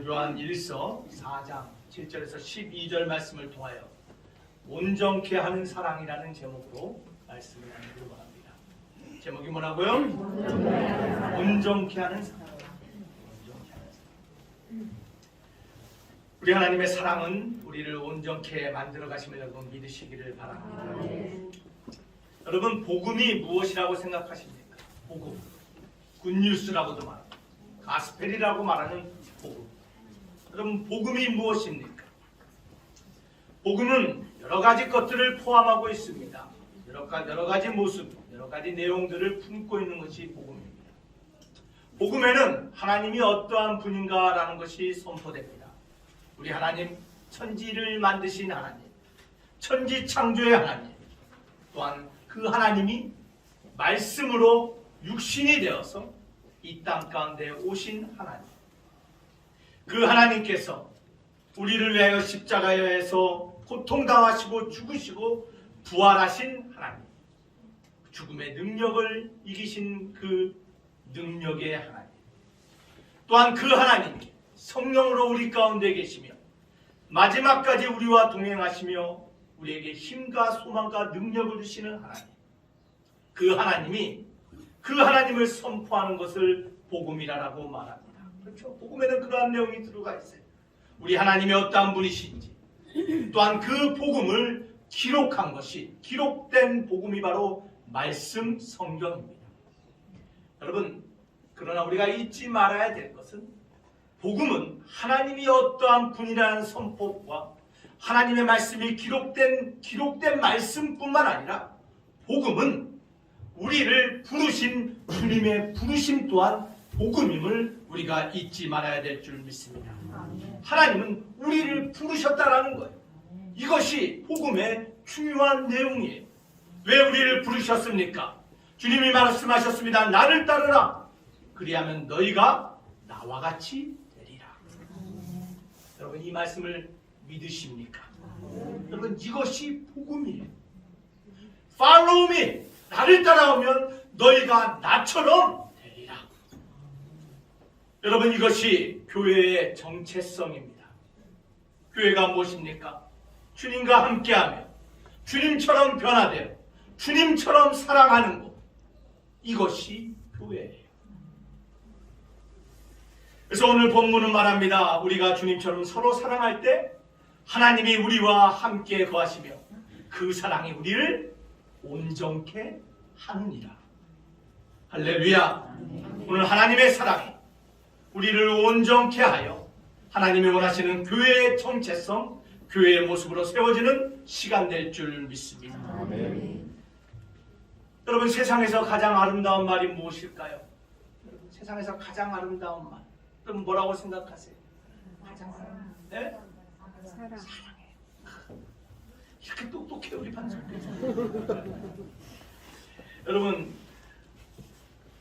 요한1서 4장 7절에서 12절 말씀을 통하여 온전케 하는 사랑이라는 제목으로 말씀을 나누기를 원합니다. 제목이 뭐라고요? 온전케 하는 사랑. 우리 하나님의 사랑은 우리를 온전케 만들어 가심을 여러분 믿으시기를 바랍니다. 여러분, 복음이 무엇이라고 생각하십니까? 복음, 굿뉴스라고도 말합니다. 가스펠이라고 말하는 복음. 여러분, 복음이 무엇입니까? 복음은 여러 가지 것들을 포함하고 있습니다. 여러 가지 모습, 여러 가지 내용들을 품고 있는 것이 복음입니다. 복음에는 하나님이 어떠한 분인가라는 것이 선포됩니다. 우리 하나님, 천지를 만드신 하나님, 천지 창조의 하나님, 또한 그 하나님이 말씀으로 육신이 되어서 이 땅 가운데 오신 하나님, 그 하나님께서 우리를 위하여 십자가에서 고통당하시고 죽으시고 부활하신 하나님, 죽음의 능력을 이기신 그 능력의 하나님, 또한 그 하나님이 성령으로 우리 가운데 계시며 마지막까지 우리와 동행하시며 우리에게 힘과 소망과 능력을 주시는 하나님, 그 하나님이 그 하나님을 선포하는 것을 복음이라고 말합니다. 그렇죠? 복음에는 그러한 내용이 들어가 있어요. 우리 하나님이 어떠한 분이신지, 또한 그 복음을 기록한 것이, 기록된 복음이 바로 말씀 성경입니다. 여러분, 그러나 우리가 잊지 말아야 될 것은 복음은 하나님이 어떠한 분이라는 선포와 하나님의 말씀이 기록된 말씀뿐만 아니라 복음은 우리를 부르신 주님의 부르심 또한 복음임을 우리가 잊지 말아야 될 줄 믿습니다. 하나님은 우리를 부르셨다라는 거예요. 이것이 복음의 중요한 내용이에요. 왜 우리를 부르셨습니까? 주님이 말씀하셨습니다. 나를 따르라. 그리하면 너희가 나와 같이 되리라. 여러분, 이 말씀을 믿으십니까? 여러분, 이것이 복음이에요. Follow me. 나를 따라오면 너희가 나처럼 되리라. 여러분, 이것이 교회의 정체성입니다. 교회가 무엇입니까? 주님과 함께하며 주님처럼 변화되어 주님처럼 사랑하는 것, 이것이 교회예요. 그래서 오늘 본문은 말합니다. 우리가 주님처럼 서로 사랑할 때 하나님이 우리와 함께 거하시며 그 사랑이 우리를 온전케 하느니라. 할렐루야. 오늘 하나님의 사랑이 우리를 온전케 하여 하나님이 원하시는 교회의 정체성, 교회의 모습으로 세워지는 시간 될 줄 믿습니다. 아멘. 여러분, 세상에서 가장 아름다운 말이 무엇일까요? 여러분, 세상에서 가장 아름다운 말, 여러분 뭐라고 생각하세요? 가장 사랑. 네? 사랑해요. 이렇게 똑똑해 우리 방송에서. 여러분,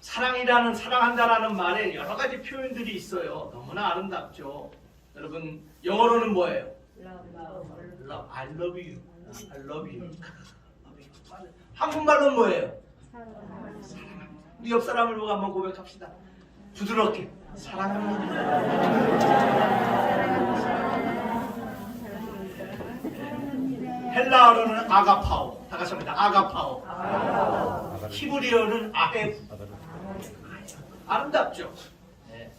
사랑한다라는 말에 여러 가지 표현들이 있어요. 너무나 아름답죠. 여러분, 영어로는 뭐예요? Love. I love you. I love you. 한국말로는 뭐예요? 사랑합니다. 우리 옆 사람을 보고 한번 고백합시다. 부드럽게. 사랑합니다. 헬라어로는 아가파오. 다 같이 합니다. 아가파오. 히브리어는 아헤브. 아름답죠? 네.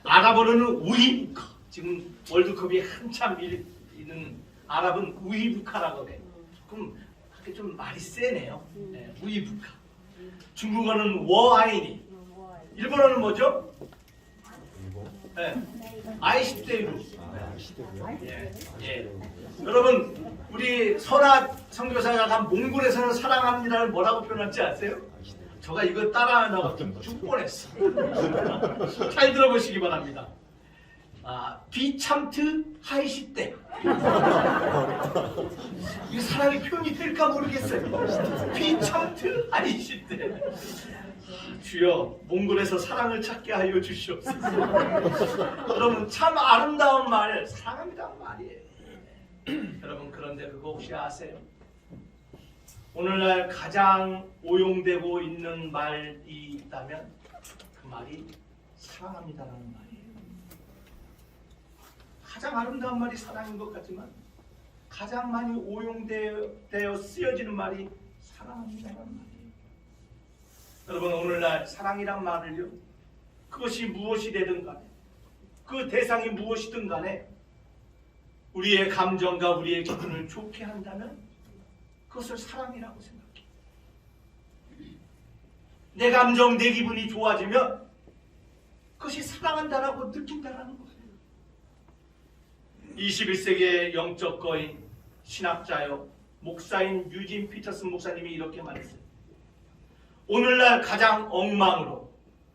아랍어로는 우이부카. 지금 월드컵이 한참 있는 아랍은 우이부카라고 해요. 조금 그렇게 좀 말이 세네요. 네. 우이부카. 중국어는 워아이니. 일본어는 뭐죠? 네. 아이시테루. 예. 예. 여러분, 우리 선아 선교사가 몽골에서는 사랑합니다를 뭐라고 표현할지 아세요? 제가 이거 따라하다가 죽 뻔했어. 잘 들어보시기 바랍니다. 비참트 하이시떼. 이게 사람이 표현이 될까 모르겠어요. 비참트 하이시떼. 주여, 몽골에서 사랑을 찾게 하여 주시옵소서. 여러분, 참 아름다운 말, 사랑합니다는 말이에요. 여러분, 그런데 그거 혹시 아세요? 오늘날 가장 오용되고 있는 말이 있다면 그 말이 사랑합니다라는 말이에요. 가장 아름다운 말이 사랑인 것 같지만 가장 많이 오용되어 쓰여지는 말이 사랑합니다라는 말이에요. 여러분, 오늘날 사랑이란 말을요, 그것이 무엇이 되든 간에, 그 대상이 무엇이든 간에 우리의 감정과 우리의 기분을 좋게 한다면 그것을 사랑이라고 생각해요. 내 감정, 내 기분이 좋아지면 그것이 사랑한다라고 느낀다라는 거예요. 21세기의 영적 거인, 신학자요, 목사인 유진 피터슨 목사님이 이렇게 말했어요. 오늘날 가장 엉망으로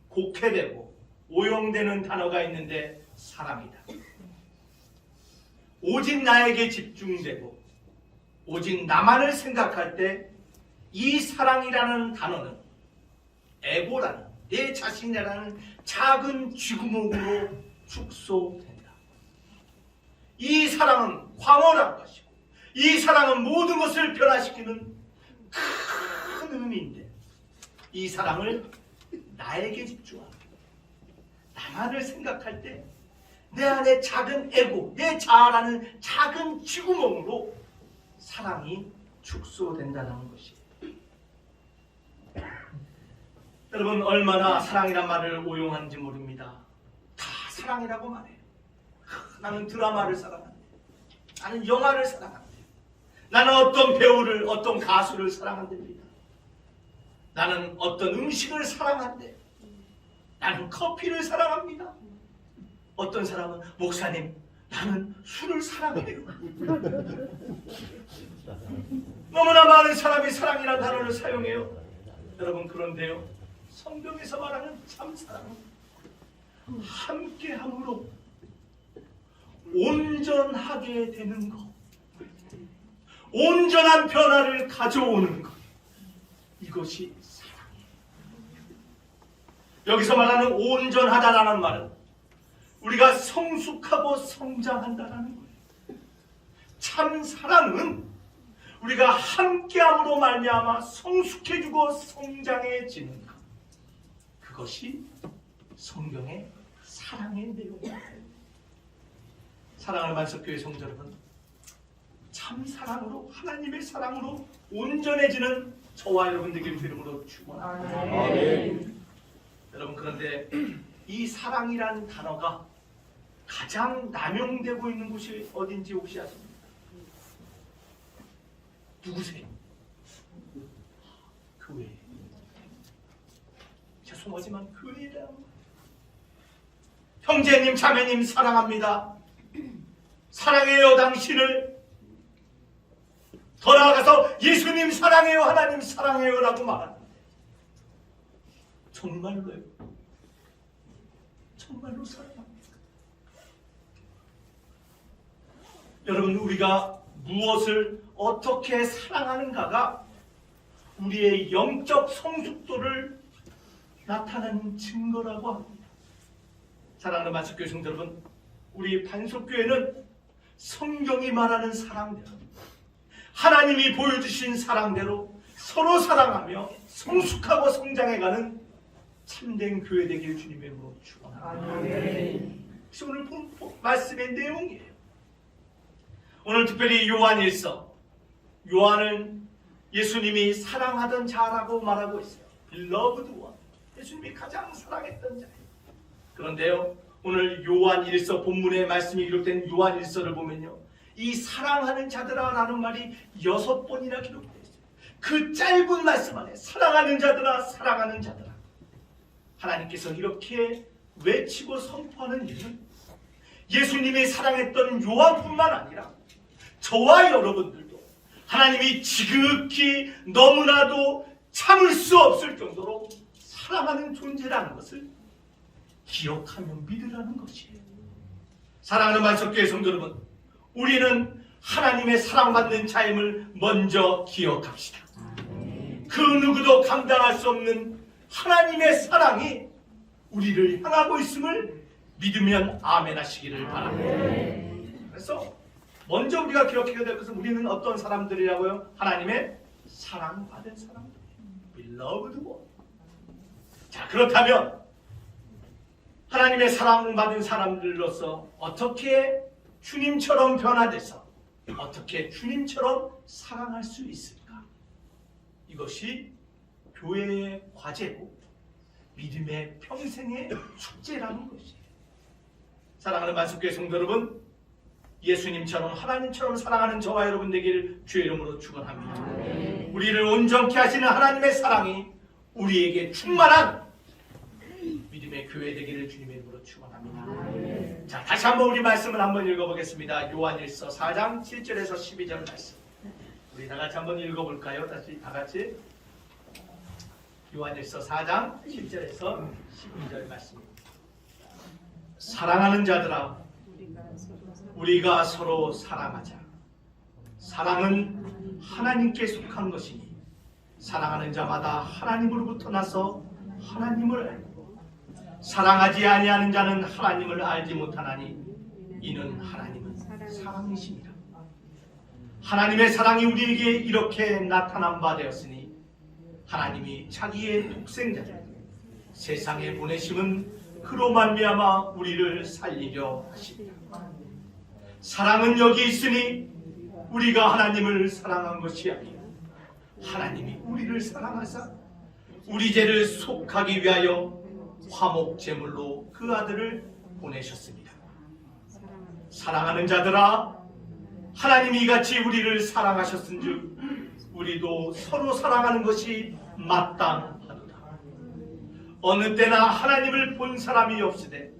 곡해되고 오용되는 단어가 있는데 사랑이다. 오직 나에게 집중되고 오직 나만을 생각할 때 이 사랑이라는 단어는 에고라는, 내 자신이라는 작은 쥐구멍으로 축소된다. 이 사랑은 황홀한 것이고 이 사랑은 모든 것을 변화시키는 큰 의미인데 이 사랑을 나에게 집중하고 나만을 생각할 때 내 안에 작은 에고, 내 자아라는 작은 쥐구멍으로 사랑이 축소된다는 것이에요. 여러분, 얼마나 사랑이란 말을 오용하는지 모릅니다. 다 사랑이라고 말해요. 나는 드라마를 사랑한대. 나는 영화를 사랑한대. 나는 어떤 배우를, 어떤 가수를 사랑한답니다. 나는 어떤 음식을 사랑한대. 나는 커피를 사랑합니다. 어떤 사람은 목사님, 나는 술을 사랑해요. 너무나 많은 사람이 사랑이라는 단어를 사용해요. 여러분, 그런데요, 성경에서 말하는 참사랑은 함께함으로 온전하게 되는 것, 온전한 변화를 가져오는 것, 이것이 사랑이에요. 여기서 말하는 온전하다라는 말은 우리가 성숙하고 성장한다라는 거예요. 참 사랑은 우리가 함께함으로 말미암아 성숙해지고 성장해지는 것, 그것이 성경의 사랑의 내용입니다. 사랑하는 만석교회 성도 여러분, 참 사랑으로, 하나님의 사랑으로 온전해지는 저와 여러분 되길 이름으로 축원합니다. 아멘. 여러분, 그런데 이 사랑이라는 단어가 가장 남용되고 있는 곳이 어딘지 혹시 아십니까? 누구세요? 교회. 죄송하지만 교회라는 거예요. 형제님, 자매님 사랑합니다. 사랑해요 당신을. 더 나아가서 예수님 사랑해요, 하나님 사랑해요 라고 말합니다. 정말로요. 정말로 사랑합니다. 여러분, 우리가 무엇을 어떻게 사랑하는가가 우리의 영적 성숙도를 나타내는 증거라고 합니다. 사랑하는 만석교회 성도 여러분, 우리 반석교회는 성경이 말하는 사랑대로, 하나님이 보여주신 사랑대로 서로 사랑하며 성숙하고 성장해가는 참된 교회 되길 주님의 이름으로 축원합니다. 그래서 오늘 본 말씀의 내용이에요. 오늘 특별히 요한일서, 요한은 예수님이 사랑하던 자라고 말하고 있어요. Beloved one. 예수님이 가장 사랑했던 자예요. 그런데요, 오늘 요한일서 본문에 말씀이 기록된 요한일서를 보면요, 이 사랑하는 자들아 라는 말이 6번이나 기록되어 있어요. 그 짧은 말씀 안에 사랑하는 자들아, 사랑하는 자들아, 하나님께서 이렇게 외치고 선포하는 일은 예수님이 사랑했던 요한뿐만 아니라 저와 여러분들도 하나님이 지극히 너무나도 참을 수 없을 정도로 사랑하는 존재라는 것을 기억하며 믿으라는 것이에요. 사랑하는 만석교회 성도 여러분, 우리는 하나님의 사랑받는 자임을 먼저 기억합시다. 그 누구도 감당할 수 없는 하나님의 사랑이 우리를 향하고 있음을 믿으면 아멘 하시기를 바랍니다. 그래서 먼저 우리가 기억해야 될 것은 우리는 어떤 사람들이라고요? 하나님의 사랑받은 사람들, Beloved one. 자, 그렇다면 하나님의 사랑받은 사람들로서 어떻게 주님처럼 변화돼서 어떻게 주님처럼 사랑할 수 있을까? 이것이 교회의 과제고 믿음의 평생의 숙제라는 것이에요. 사랑하는 만습교회 성도 여러분, 예수님처럼 하나님처럼 사랑하는 저와 여러분 되기를 주의 이름으로 축원합니다. 우리를 온전케 하시는 하나님의 사랑이 우리에게 충만한 믿음의 교회 되기를 주님의 이름으로 축원합니다. 자, 다시 한번 우리 말씀을 한번 읽어보겠습니다. 요한일서 4장 7절에서 12절 말씀. 우리 다 같이 한번 읽어볼까요? 다시 다 같이. 요한일서 4장 7절에서 12절 말씀. 사랑하는 자들아, 우리가 서로 사랑하자. 사랑은 하나님께 속한 것이니 사랑하는 자마다 하나님으로부터 나서 하나님을 알고 사랑하지 아니하는 자는 하나님을 알지 못하나니 이는 하나님은 사랑이십니다. 하나님의 사랑이 우리에게 이렇게 나타난 바 되었으니 하나님이 자기의 독생자를 세상에 보내심은 그로 말미암아 우리를 살리려 하십니다. 사랑은 여기 있으니 우리가 하나님을 사랑한 것이 아니요 하나님이 우리를 사랑하사 우리 죄를 속하기 위하여 화목 제물로 그 아들을 보내셨습니다. 사랑하는 자들아, 하나님이 이같이 우리를 사랑하셨은즉 우리도 서로 사랑하는 것이 마땅하도다. 어느 때나 하나님을 본 사람이 없으되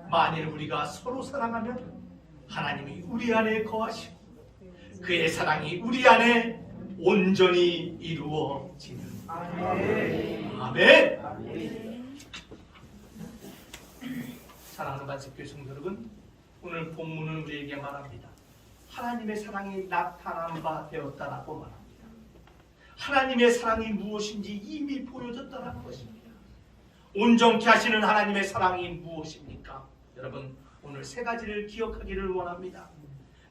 만일 우리가 서로 사랑하면 하나님이 우리 안에 거하시고 그의 사랑이 우리 안에 온전히 이루어지는. 아멘. 아멘. 사랑하는 만습교회 성도 여러분, 오늘 본문은 우리에게 말합니다. 하나님의 사랑이 나타난 바 되었다라고 말합니다. 하나님의 사랑이 무엇인지 이미 보여줬다는 것입니다. 온전케 하시는 하나님의 사랑이 무엇입니까? 여러분, 오늘 세 가지를 기억하기를 원합니다.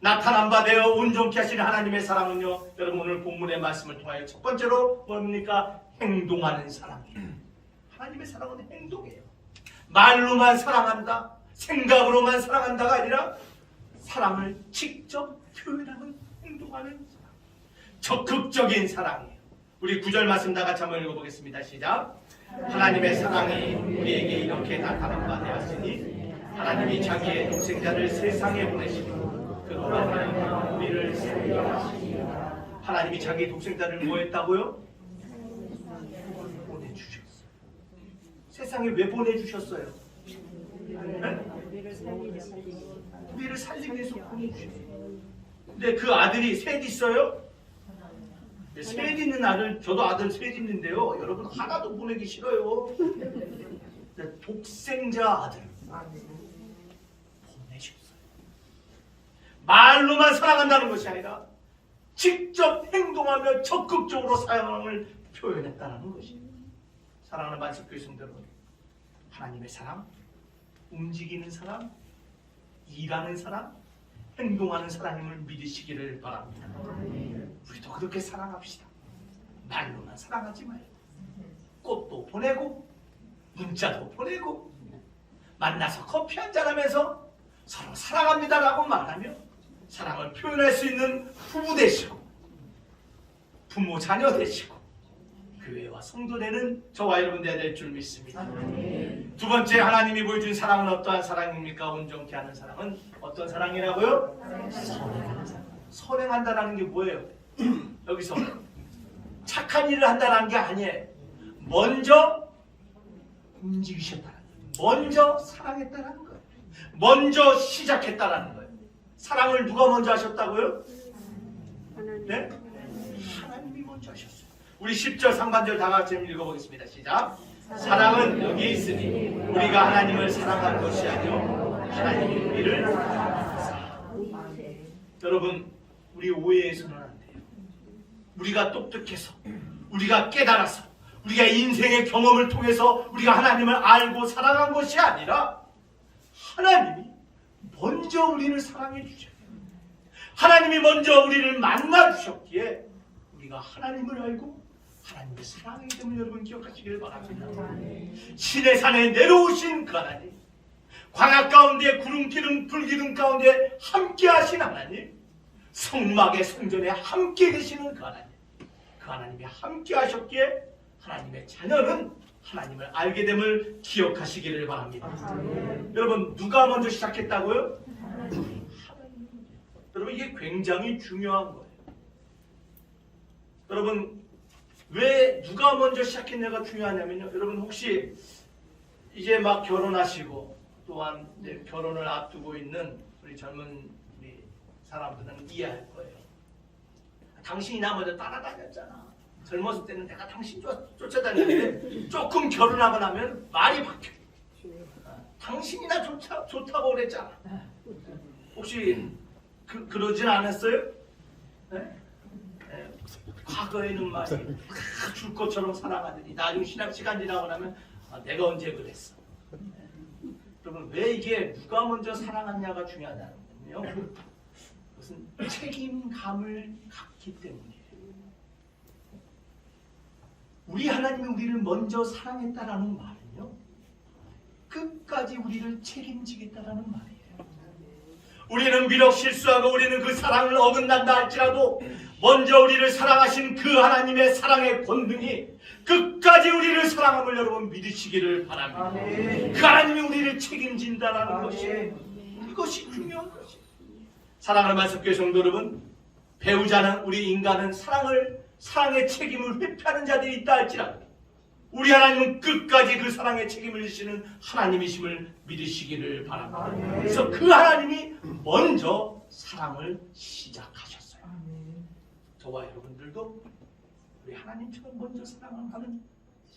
나타난 바 되어 온전케 하시는 하나님의 사랑은요, 여러분 오늘 본문의 말씀을 통하여 첫 번째로 뭡니까? 행동하는 사랑이에요. 하나님의 사랑은 행동이에요. 말로만 사랑한다, 생각으로만 사랑한다가 아니라 사랑을 직접 표현하는, 행동하는 사랑, 적극적인 사랑이에요. 우리 9절 말씀 다 같이 한번 읽어보겠습니다. 시작. 하나님의 사랑이 우리에게 이렇게 나타난 바 되었으니 하나님이 자기의 독생자를 세상에 보내시고 그로 말미암아 우리를 살리려 하시니라. 하나님이 자기의 독생자를 뭐 했다고요? 보내주셨어요. 세상에 왜 보내주셨어요? 우리를 살리기 위해서 보내주셨어요. 근데 그 아들이 셋 있어요? 셋 있는 아들, 저도 아들 셋 있는데요, 여러분 하나도 보내기 싫어요. 독생자 아들 보내셨어요. 말로만 사랑한다는 것이 아니라 직접 행동하며 적극적으로 사랑을 표현했다는 것입니다. 사랑하는 만습교회 성도 여러분, 하나님의 사랑, 움직이는 사랑, 일하는 사랑, 행동하는 사랑임을 믿으시기를 바랍니다. 우리도 그렇게 사랑합시다. 말로만 사랑하지 말고 꽃도 보내고 문자도 보내고 만나서 커피 한잔 하면서 서로 사랑합니다라고 말하며 사랑을 표현할 수 있는 부부 되시고 부모 자녀 되시고 교회와 성도 되는 저와 여러분 되어야 될 줄 믿습니다. 두 번째, 하나님이 보여준 사랑은 어떠한 사랑입니까? 온전케 하는 사랑은 어떤 사랑이라고요? 선행하는 사랑. 선행한다는 게 뭐예요? 여기서 착한 일을 한다는 게 아니에요. 먼저 움직이셨다는 거예요. 먼저 사랑했다는 거예요. 먼저 시작했다는 거예요. 사랑을 누가 먼저 하셨다고요? 네? 하나님이 먼저 하셨어요. 우리 10절 상반절 다 같이 읽어보겠습니다. 시작. 사랑은 여기 있으니 우리가 하나님을 사랑한 것이 아니요 하나님이 우리를 사랑하사. 여러분, 우리 오해해서는 안 돼요. 우리가 똑똑해서, 우리가 깨달아서, 우리가 인생의 경험을 통해서 우리가 하나님을 알고 사랑한 것이 아니라 하나님이 먼저 우리를 사랑해 주셨어요. 하나님이 먼저 우리를 만나 주셨기에 우리가 하나님을 알고 하나님의 사랑이 됨을 여러분 기억하시기를 바랍니다. 신의 산에 내려오신 그 하나님, 광야 가운데 구름 기름 불기둥 가운데 함께 하신 하나님, 성막의 성전에 함께 계시는 그 하나님, 그 하나님이 함께 하셨기에 하나님의 자녀는 하나님을 알게 됨을 기억하시기를 바랍니다. 여러분, 누가 먼저 시작했다고요? 하나님. 여러분, 이게 굉장히 중요한 거예요. 여러분, 왜 누가 먼저 시작했냐가 중요하냐면요, 여러분 혹시 이제 막 결혼하시고 또한 이제 결혼을 앞두고 있는 우리 젊은 우리 사람들은 이해할 거예요. 당신이 나 먼저 따라다녔잖아. 젊었을 때는 내가 당신 쫓아다녔는데 조금 결혼하고 나면 말이 바뀌어. 당신이 나 좋다고 그랬잖아. 혹시 그러진 않았어요? 네? 네. 과거에는 말이 줄 것처럼 사랑하더니 나중 시간 지나고 나면 내가 언제 그랬어. 네. 그러면 왜 이게 누가 먼저 사랑하냐가 중요하다는 거예요. 무슨 책임감을 갖기 때문이에요. 우리 하나님이 우리를 먼저 사랑했다라는 말은요, 끝까지 우리를 책임지겠다라는 말이에요. 우리는 비록 실수하고 우리는 그 사랑을 어긋난다 할지라도 먼저 우리를 사랑하신 그 하나님의 사랑의 권능이 끝까지 우리를 사랑함을 여러분 믿으시기를 바랍니다. 그 하나님이 우리를 책임진다라는 것이, 이것이 중요한 것이에요. 사랑하는 말씀교회 성도 여러분, 배우자는, 우리 인간은 사랑의 책임을 회피하는 자들이 있다 할지라도 우리 하나님은 끝까지 그 사랑의 책임을 지시는 하나님이심을 믿으시기를 바랍니다. 그래서 그 하나님이 먼저 사랑을 시작하셨어요. 저와 여러분들도 우리 하나님처럼 먼저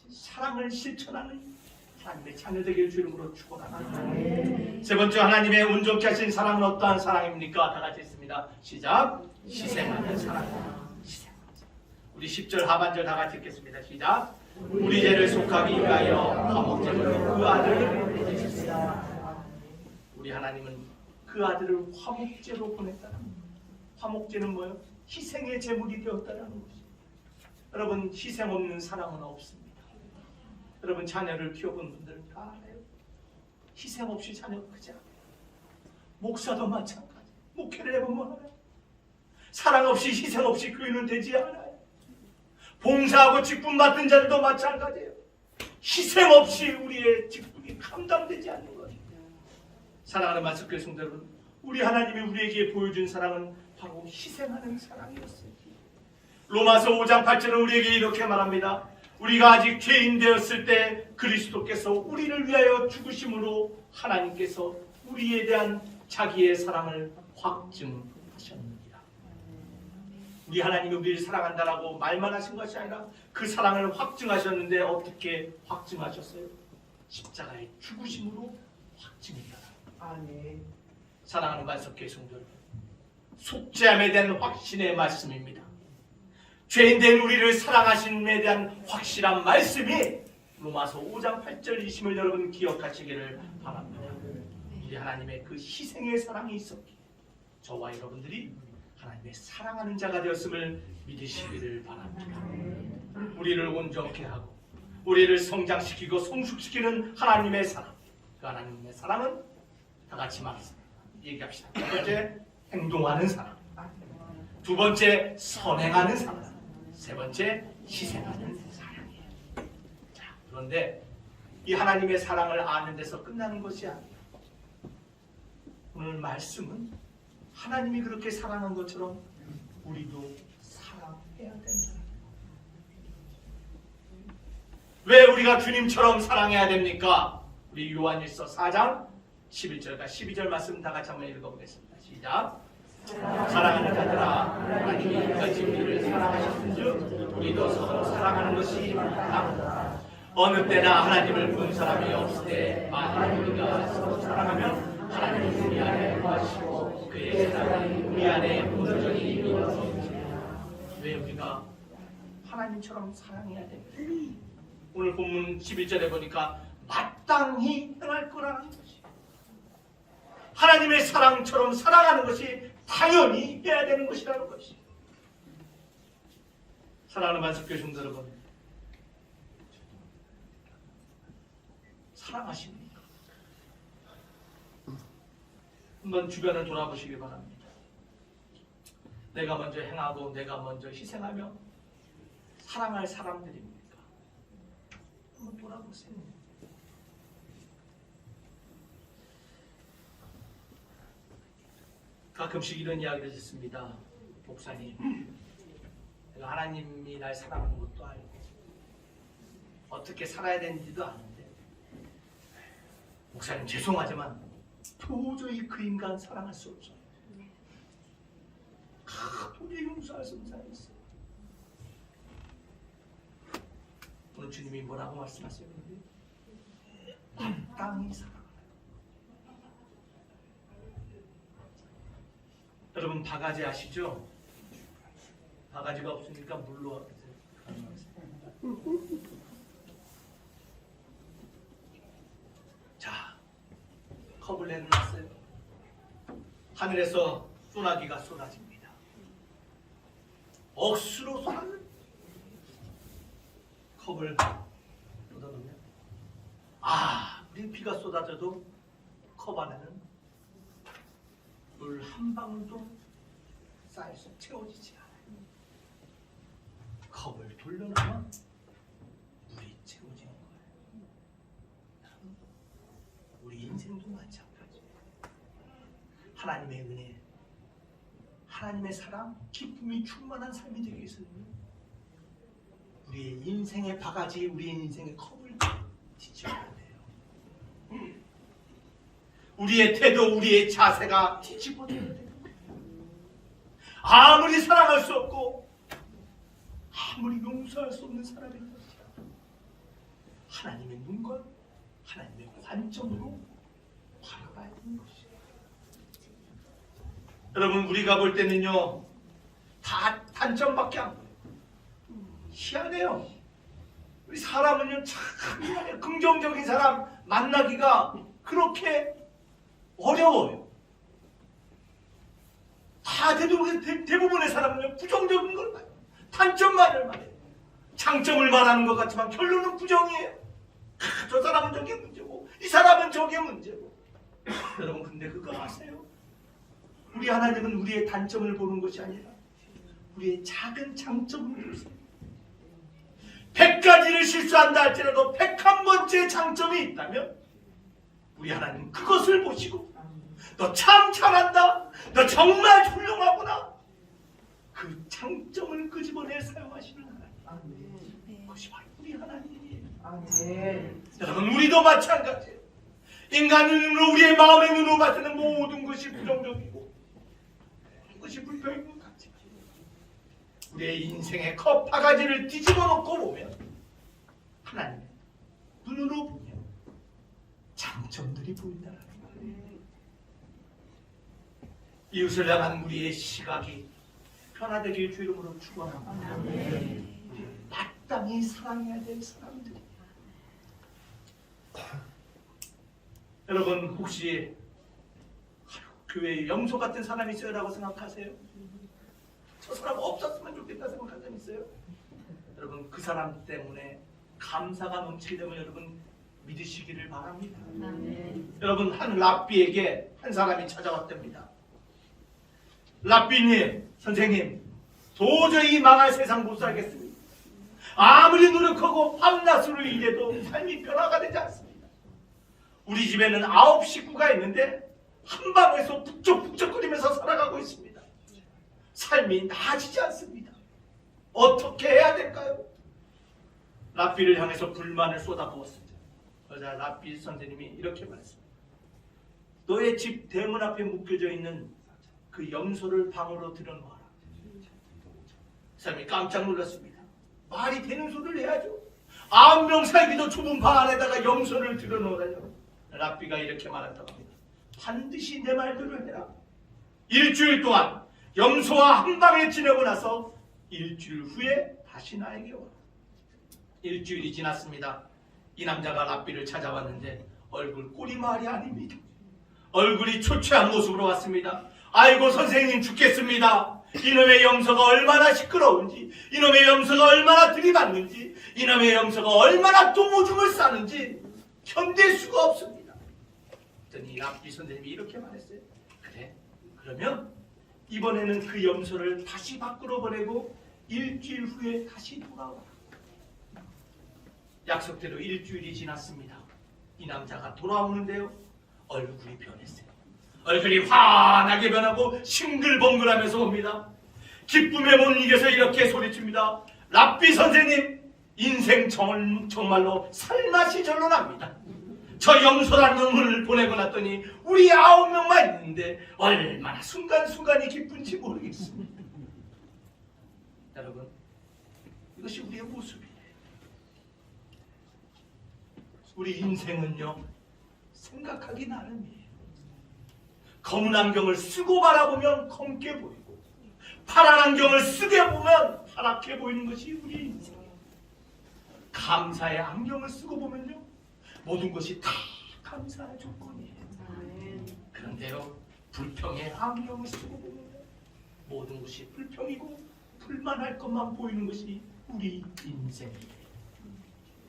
사랑을 실천하는 하나님의 자녀 되길 주 이름으로 축원합니다. 세 번째, 하나님의 온전케 하신 사랑은 어떠한 사랑입니까? 다 같이 읽습니다. 시작. 희생하는 사랑입니다. 우리 10절 하반절 다 같이 읽겠습니다. 시작. 우리 죄를 속하기 위하여 화목제물로 그 아들을 보내셨습니다. 우리 하나님은 그 아들을 화목제로 보냈다는 거예요. 화목제는 뭐예요? 희생의 제물이 되었다는 것이에요. 여러분, 희생 없는 사랑은 없습니다. 여러분, 자녀를 키워본 분들 다 알아요. 희생 없이 자녀 크지 않아요. 목사도 마찬가지. 목회를 해보면 알아요. 사랑 없이, 희생 없이 교회는 되지 않아요. 봉사하고 직분 맡은 자들도 마찬가지예요. 희생 없이 우리의 직분이 감당되지 않는 것입니다. 사랑하는 말씀교회 성도 여러분, 우리 하나님이 우리에게 보여준 사랑은 바로 희생하는 사랑이었어요. 로마서 5장 8절은 우리에게 이렇게 말합니다. 우리가 아직 죄인 되었을 때 그리스도께서 우리를 위하여 죽으심으로 하나님께서 우리에 대한 자기의 사랑을 확증하셨느니라. 우리 하나님이 우리를 사랑한다라고 말만 하신 것이 아니라 그 사랑을 확증하셨는데 어떻게 확증하셨어요? 십자가의 죽으심으로 확증했다. 사랑하는 말씀교회 성도 여러분, 속죄함에 대한 확신의 말씀입니다. 죄인 된 우리를 사랑하심에 대한 확실한 말씀이 로마서 5장 8절이심을 여러분 기억하시기를 바랍니다. 우리 하나님의 그 희생의 사랑이 있었기에 저와 여러분들이 하나님의 사랑하는 자가 되었음을 믿으시기를 바랍니다. 우리를 온전케 하고 우리를 성장시키고 성숙시키는 하나님의 사랑, 그 하나님의 사랑은 다 같이 얘기합시다. 첫 번째, 행동하는 사랑. 두 번째, 선행하는 사랑. 세 번째, 희생하는 사랑이에요. 자, 그런데 이 하나님의 사랑을 아는 데서 끝나는 것이 아니에요. 오늘 말씀은 하나님이 그렇게 사랑한 것처럼 우리도 사랑해야 된다. 왜 우리가 주님처럼 사랑해야 됩니까? 우리 요한일서 4장 11절과 12절 말씀 다 같이 한번 읽어보겠습니다. 시작. 사랑하는 자들아, 하나님이 이같이 우리를 사랑하셨은즉 우리도 서로 사랑하는 것이 마땅하다. 어느 때나 하나님을 본 사람이 없을 때 만일 우리가 서로 사랑하면 하나님은 우리 안에 거하시고 그의 사랑이 우리 안에 온전히 이루어집니다. 왜 우리가 하나님처럼 사랑해야 됩니까? 오늘 본문 11절에 보니까 마땅히 행할 거라는 것이, 하나님의 사랑처럼 사랑하는 것이 당연히 해야 되는 것이라는 것이. 사랑하는 말씀교회 성도 여러분, 사랑하십니까? 한번 주변을 돌아보시기 바랍니다. 내가 먼저 행하고 내가 먼저 희생하며 사랑할 사람들입니까? 한번 돌아보세요. 가끔씩 이런 이야기를 듣습니다. 목사님, 내가 하나님이 날 사랑하는 것도 알고 어떻게 살아야 되는지도 아는데 목사님 죄송하지만 도저히 그 인간 사랑할 수 없어요. 도저히 용서할 수 없는 사람이 있어요. 오늘 주님이 뭐라고 말씀하세요? 마땅히 사랑하라. 여러분 바가지 아시죠? 바가지가 없으니까 물로 자, 컵을 내려놨어요. 하늘에서 소나기가 쏟아집니다. 억수로 쏟아는 컵을 쏟아놓으면 우리 비가 쏟아져도 컵 안에는 물 한 방울도 쌓여서 채워지지 않아요. 컵을 돌려놓으면 물이 채워지는 거예요. 우리 인생도 마찬가지예요. 하나님의 은혜, 하나님의 사랑, 기쁨이 충만한 삶이 되기 위해서는 우리의 인생의 바가지, 우리의 인생의 컵을 뒤집어야 돼요. 우리의 태도, 우리의 자세가 뒤집어져야 돼요. 아무리 사랑할 수 없고 아무리 용서할 수 없는 사람인 것이야. 하나님의 눈과 하나님의 관점으로 바라봐야 되는 것이야. 여러분 우리가 볼 때는요 다 단점밖에 안 보여요. 희한해요. 우리 사람은요 참 희한해요. 긍정적인 사람 만나기가 그렇게 어려워요. 다 대부분의 사람은요 부정적인 걸 봐요. 단점만을 말해요. 장점을 말하는 것 같지만 결론은 부정이에요. 저 사람은 저게 문제고 이 사람은 저게 문제고. 여러분 근데 그거 아세요? 우리 하나님은 우리의 단점을 보는 것이 아니라 우리의 작은 장점을 보세요. 100가지를 실수한다 할지라도 101번째 장점이 있다면 우리 하나님은 그것을 보시고 너 참 잘한다, 너 정말 훌륭하구나, 그 장점을 끄집어내 사용하시는 하나님. 그것이 바로 우리 하나님이에요. 여러분 우리도 마찬가지예요. 인간의 눈으로 우리의 마음의 눈으로 봤을 때는 모든 것이 부정적이고 모든 것이 불평인 것 같지. 우리의 인생의 컵 바가지를 뒤집어 놓고 보면 하나님의 눈으로 보면 장점들이 보인다는 거예요. 이웃을 향한 우리의 시각이 변화되길 주 이름으로 축원합니다. 마땅히 사랑해야 될 사람들. 여러분 혹시 교회에 염소 같은 사람이 있어요라고 생각하세요? 저 사람 없었으면 좋겠다 생각하는 사람 있어요? 여러분 그 사람 때문에 감사가 넘치게 되면 여러분 믿으시기를 바랍니다. 여러분 한 랍비에게 한 사람이 찾아왔답니다. 랍비님, 선생님, 도저히 망할 세상 못 살겠습니다. 아무리 노력하고 밤낮으로 일해도 삶이 변화가 되지 않습니다. 우리 집에는 9 식구가 있는데 한 방에서 북적북적거리면서 살아가고 있습니다. 삶이 나아지지 않습니다. 어떻게 해야 될까요? 랍비를 향해서 불만을 쏟아부었습니다. 그러자 랍비 선생님이 이렇게 말했습니다. 너의 집 대문 앞에 묶여져 있는 그 염소를 방으로 들여놓아라. 그 사람이 깜짝 놀랐습니다. 말이 되는 소리를 해야죠. 9명 살기도 좁은 방 안에다가 염소를 들여놓으라요. 랍비가 이렇게 말했다고 합니다. 반드시 내 말대로 해라. 일주일 동안 염소와 한 방에 지내고 나서 일주일 후에 다시 나에게 오라. 일주일이 지났습니다. 이 남자가 랍비를 찾아왔는데 얼굴 꼬리말이 아닙니다. 얼굴이 초췌한 모습으로 왔습니다. 아이고 선생님 죽겠습니다. 이놈의 염소가 얼마나 시끄러운지, 이놈의 염소가 얼마나 들이받는지, 이놈의 염소가 얼마나 또 오줌을 싸는지 견딜 수가 없습니다. 그랬더니 랍비 선생님이 이렇게 말했어요. 그래? 그러면 이번에는 그 염소를 다시 밖으로 보내고 일주일 후에 다시 돌아와. 약속대로 일주일이 지났습니다. 이 남자가 돌아오는데요, 얼굴이 변했어요. 얼굴이 환하게 변하고 싱글벙글하면서 옵니다. 기쁨에 못 이겨서 이렇게 소리칩니다. 랍비 선생님, 인생 정말로 살맛이 절로 납니다. 저 염소란 놈을 보내고 났더니 우리 9명만 있는데 얼마나 순간순간이 기쁜지 모르겠습니다. 여러분, 이것이 우리의 모습이에요. 우리 인생은요, 생각하기 나름이에요. 검은 안경을 쓰고 바라보면 검게 보이고, 파란 안경을 쓰게 보면 파랗게 보이는 것이 우리 인생이에요. 감사의 안경을 쓰고 보면요, 모든 것이 다 감사의 조건이에요. 그런데요, 불평의 안경을 쓰고 보면 모든 것이 불평이고 불만할 것만 보이는 것이 우리 인생이에요.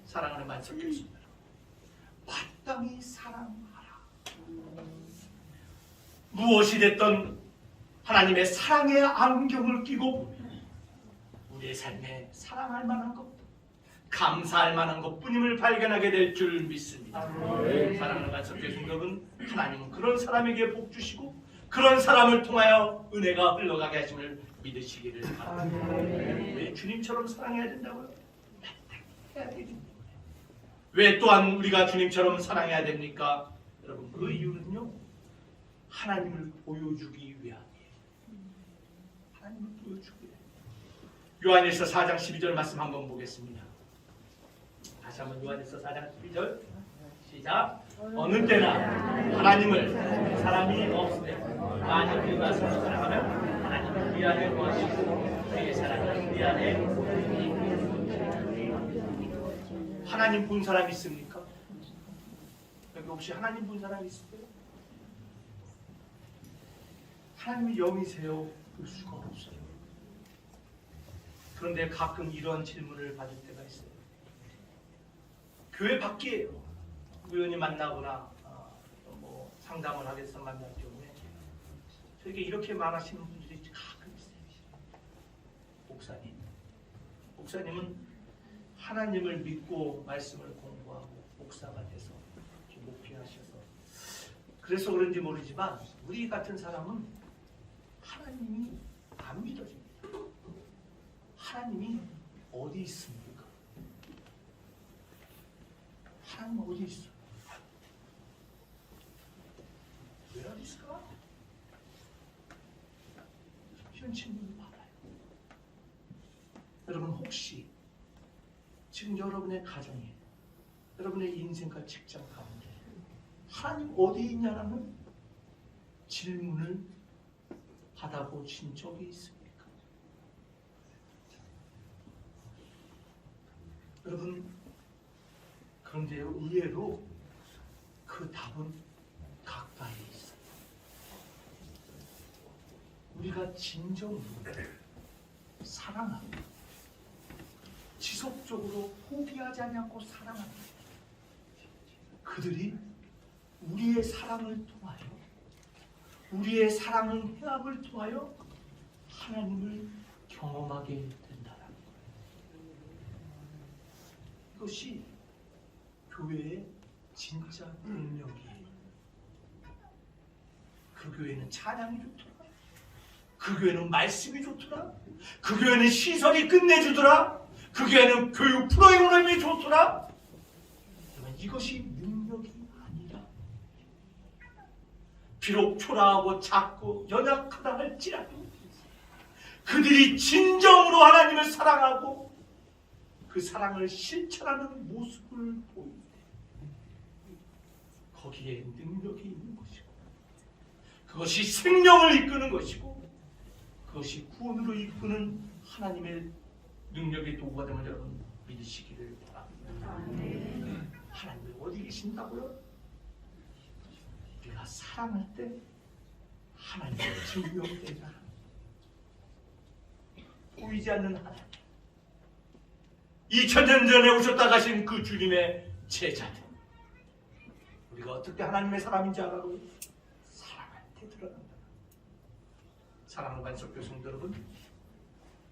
사랑하는 만석교수님, 마땅히 사랑하라. 무엇이 됐든 하나님의 사랑의 안경을 끼고 보면 우리의 삶에 사랑할 만한 것, 감사할 만한 것뿐임을 발견하게 될 줄 믿습니다. 사랑하는 만석교수님 여러분, 하나님은 그런 사람에게 복 주시고 그런 사람을 통하여 은혜가 흘러가게 하심을 믿으시기를 바랍니다. 왜 주님처럼 사랑해야 된다고요? 해야 되겠습니다. 왜 또한 우리가 주님처럼 사랑해야 됩니까? 여러분, 그 이유는요, 하나님을 보여주기 위함이에요. 하나님을 보여주기 위함. 요한일서 4장 12절 말씀 한번 보겠습니다. 다시 한번 요한일서 4장 12절 시작. 어느 때나 하나님을 사람이 없으되 만일 그가 스스로 사랑하면 하나님은 우리 안에 거하시고 그의 사랑은 우리 안에. 하나님 본 사람 있습니까? 여기 혹시 하나님 본 사람 있어요? 하나님이 영이세요? 볼 수가 없어요. 그런데 가끔 이런 질문을 받을 때가 있어요. 교회 밖이에요. 우연히 만나거나 뭐 상담을 하기 위해서 만날 경우에 저에게 이렇게 말하시는 분들이 가끔 있어요. 목사님은 하나님을 믿고 말씀을 공부하고 목사가 돼서 목회하셔서 그래서 그런지 모르지만 우리 같은 사람은 하나님이 안 믿어집니다. 하나님이 어디 있습니까? 하나님 어디 있어요? 왜 어디 있을까? 이런 질문을 받아요. 여러분, 혹시 지금 여러분의 가정에, 여러분의 인생과 직장 가운데 하나님 어디 있냐라는 질문을 받아보신 적이 있습니까? 여러분, 그런데요, 의외로 그 답은 가까이 있어요. 우리가 진정으로 사랑하고 지속적으로 포기하지 않고 사랑합니다. 그들이 우리의 사랑을 통하여, 우리의 사랑은 행함을 통하여 하나님을 경험하게 된다는 거예요. 이것이 교회의 진짜 능력이에요. 그 교회는 찬양이 좋더라. 그 교회는 말씀이 좋더라. 그 교회는 시설이 끝내주더라. 그 교회는 교육 프로그램이 좋더라. 그러면 이것이 능력이 아니라, 비록 초라하고 작고 연약하다 할지라도 그들이 진정으로 하나님을 사랑하고 그 사랑을 실천하는 모습을 보일 때 거기에 능력이 있는 것이고, 그것이 생명을 이끄는 것이고, 그것이 구원으로 이끄는 하나님의 능력의 도구가 되면 여러분 믿으시기를 바랍니다. 하나님이 어디 계신다고요? 우리가 사랑할 때 하나님의 증명되자. 보이지 않는 하나님, 2000년 전에 오셨다 가신 그 주님의 제자들, 우리가 어떻게 하나님의 사람인지 알아요? 사랑할 때 드러난다. 사랑하는 관석교 성도 여러분,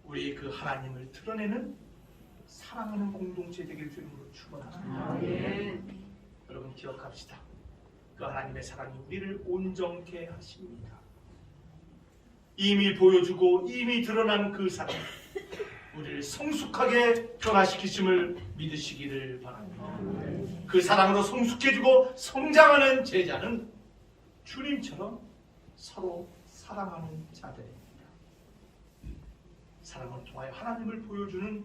우리 그 하나님을 드러내는 사랑하는 공동체 되길 주님으로 축원합니다. 여러분 기억합시다. 그 하나님의 사랑이 우리를 온전케 하십니다. 이미 보여주고 이미 드러난 그 사랑, 우리를 성숙하게 변화시키심을 믿으시기를 바랍니다. 그 사랑으로 성숙해지고 성장하는 제자는 주님처럼 서로 사랑하는 자들입니다. 사랑을 통하여 하나님을 보여주는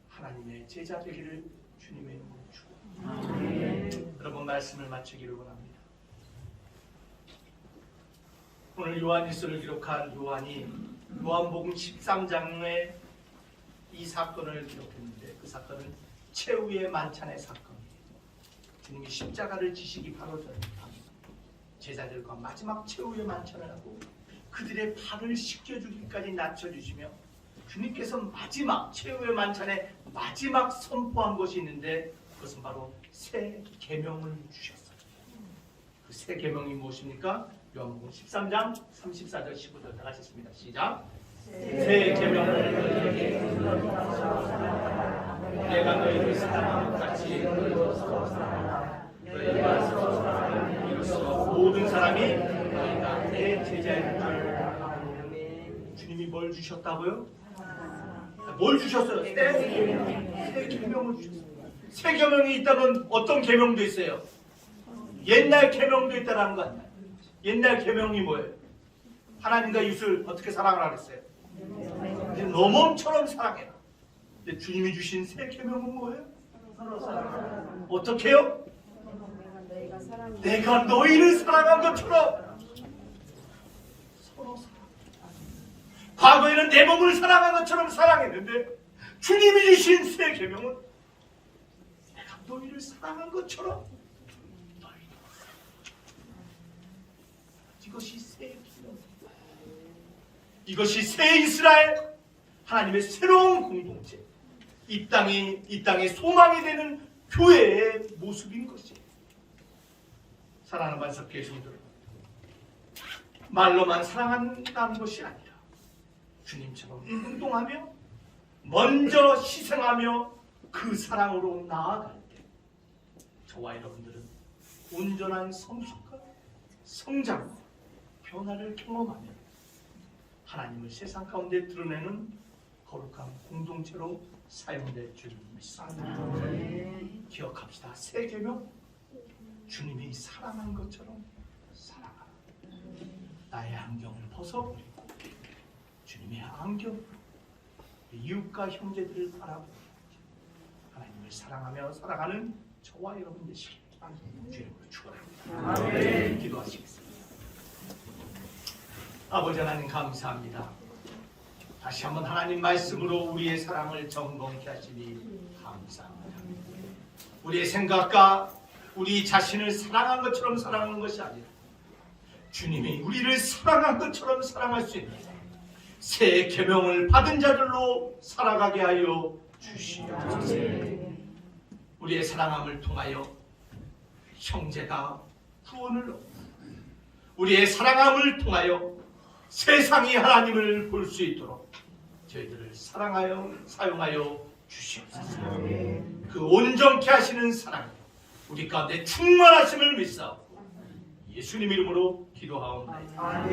하나님의 제자 되기를 주님의 이름으로 축원합니다. 여러분 말씀을 마치기를 원합니다. 오늘 요한일서를 기록한 요한이 요한복음 13장에 이 사건을 기록했는데, 그 사건은 최후의 만찬의 사건이에요. 주님이 십자가를 지시기 바로 전에 제자들과 마지막 최후의 만찬을 하고 그들의 발을 씻겨주기까지 낮춰주시며 주님께서 마지막 최후의 만찬에 마지막 선포한 것이 있는데, 그것은 바로 새 계명을 주셨어요. 그 새 계명이 무엇입니까? 요한복음 13장 34절 15절 다 같이 읽습니다. 시작. 새 계명을 너희에게 내가 너희를 사랑한 것 같이 너희도 서로 사랑하라. 너희가 서로 사랑하는 이로써 모든 사람이 너희가 내 제자인 줄 알라. 주님이 뭘 주셨다고요? 뭘 주셨어요? 새 계명을 주셨어요. 새 계명이 있다면 어떤 계명도 있어요? 옛날 계명도 있다라는 거 아니에요? 옛날 계명이 뭐예요? 하나님과 이웃을 어떻게 사랑하라 그랬어요? 너 몸처럼 사랑해라. 근데 주님이 주신 새 계명은 뭐예요? 어떻게 해요? 내가 너희를 사랑한 것처럼 서로 사랑. 과거에는 내 몸을 사랑한 것처럼 사랑했는데 주님이 주신 새 계명은 내가 너희를 사랑한 것처럼 너희를 사랑하라. 이것이 새 계명입니다. 이것이 새 이스라엘, 하나님의 새로운 공동체, 이 땅의 소망이 되는 교회의 모습인 것이에요. 사랑하는 만석교회 성도들, 말로만 사랑한다는 것이 아니라 주님처럼 행동하며 먼저 희생하며 그 사랑으로 나아갈 때 저와 여러분들은 온전한 성숙과 성장, 변화를 경험하며 하나님을 세상 가운데 드러내는 거룩한 공동체로 사용될 줄 믿습니다. 기억합시다. 새 계명, 주님이 사랑한 것처럼 사랑하라. 나의 안경을 벗어버리고 주님의 안경으로 이웃과 형제들을 바라보고 하나님을 사랑하며 살아가는 저와 여러분 되시길 주님으로 축원합니다. 기도하시겠습니다. 아버지 하나님 감사합니다. 다시 한번 하나님 말씀으로 우리의 사랑을 점검케 하시니 감사합니다. 우리의 생각과 우리 자신을 사랑한 것처럼 사랑하는 것이 아니라 주님이 우리를 사랑한 것처럼 사랑할 수 있는 새 계명을 받은 자들로 살아가게 하여 주시옵소서. 우리의 사랑함을 통하여 형제가 구원을 얻고 우리의 사랑함을 통하여 세상이 하나님을 볼 수 있도록 저희들을 사랑하여 사용하여 주시옵소서. 그 온전케 하시는 사랑 우리 가운데 충만하심을 믿사옵고 예수님 이름으로 기도하옵나이다.